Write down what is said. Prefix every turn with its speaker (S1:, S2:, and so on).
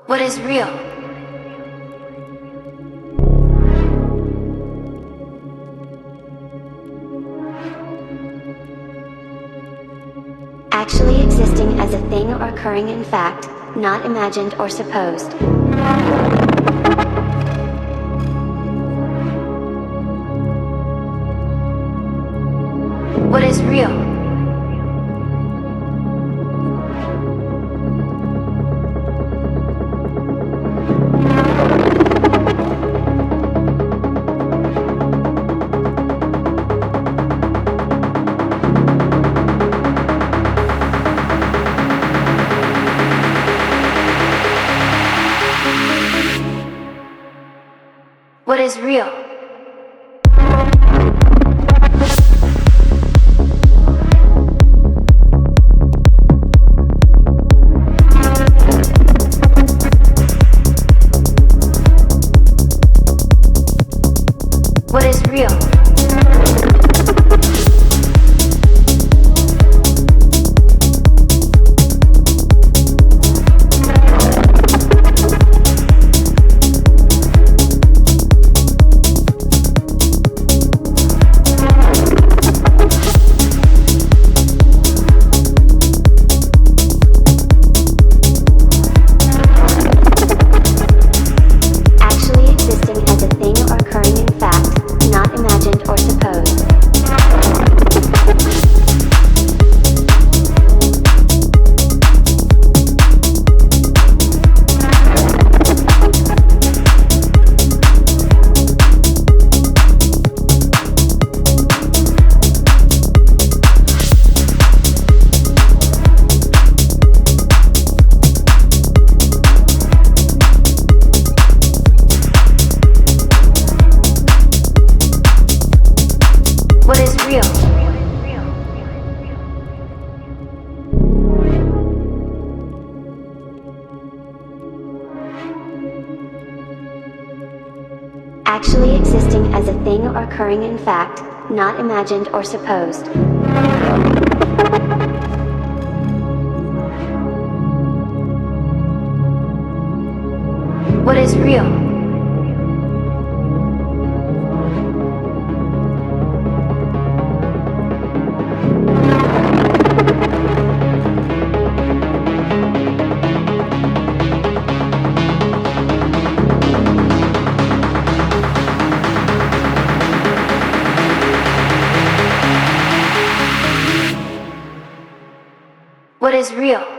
S1: What is real? Actually existing as a thing or occurring in fact, not imagined or supposed. What is real? What is real? What is real? What is real? Actually existing as a thing or occurring in fact, not imagined or supposed. What is real? What is real?